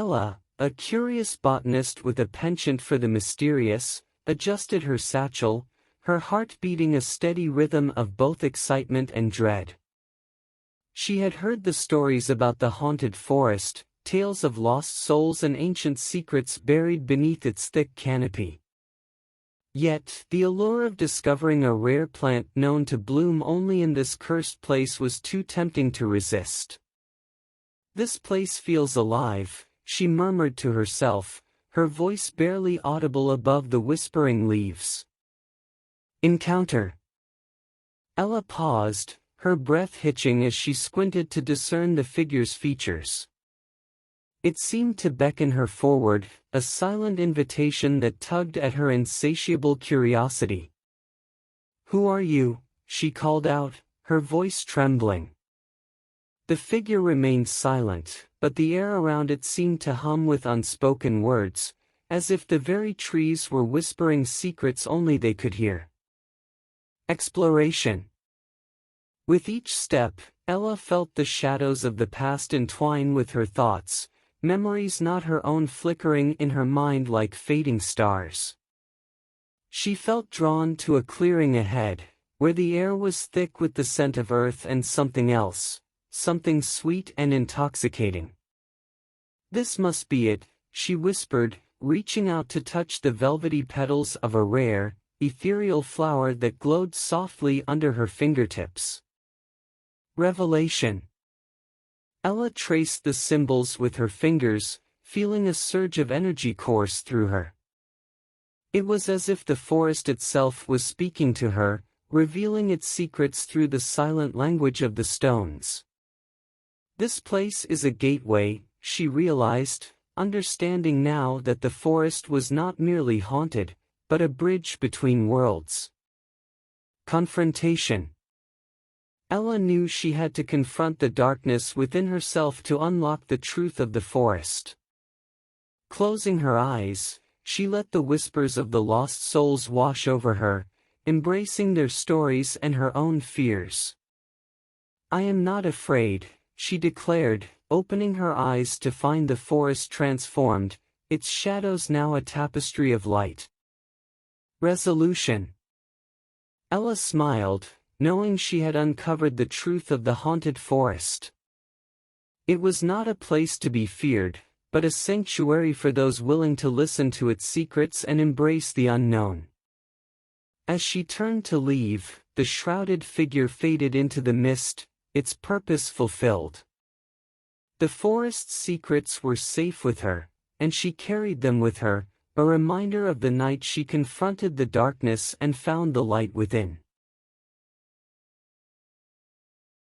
Ella, a curious botanist with a penchant for the mysterious, adjusted her satchel, her heart beating a steady rhythm of both excitement and dread. She had heard the stories about the haunted forest, tales of lost souls and ancient secrets buried beneath its thick canopy. Yet, the allure of discovering a rare plant known to bloom only in this cursed place was too tempting to resist. "This place feels alive," she murmured to herself, her voice barely audible above the whispering leaves. Encounter. Ella paused, her breath hitching as she squinted to discern the figure's features. It seemed to beckon her forward, a silent invitation that tugged at her insatiable curiosity. "Who are you?" she called out, her voice trembling. The figure remained silent, but the air around it seemed to hum with unspoken words, as if the very trees were whispering secrets only they could hear. Exploration. With each step, Ella felt the shadows of the past entwine with her thoughts, memories not her own flickering in her mind like fading stars. She felt drawn to a clearing ahead, where the air was thick with the scent of earth and something else, something sweet and intoxicating. "This must be it," she whispered, reaching out to touch the velvety petals of a rare, ethereal flower that glowed softly under her fingertips. Revelation. Ella traced the symbols with her fingers, feeling a surge of energy course through her. It was as if the forest itself was speaking to her, revealing its secrets through the silent language of the stones. This place is a gateway, she realized, understanding now that the forest was not merely haunted, but a bridge between worlds. Confrontation. Ella knew she had to confront the darkness within herself to unlock the truth of the forest. Closing her eyes, she let the whispers of the lost souls wash over her, embracing their stories and her own fears. "I am not afraid," she declared, opening her eyes to find the forest transformed, its shadows now a tapestry of light. Resolution. Ella smiled, knowing she had uncovered the truth of the haunted forest. It was not a place to be feared, but a sanctuary for those willing to listen to its secrets and embrace the unknown. As she turned to leave, the shrouded figure faded into the mist, its purpose fulfilled. The forest's secrets were safe with her, and she carried them with her, a reminder of the night she confronted the darkness and found the light within.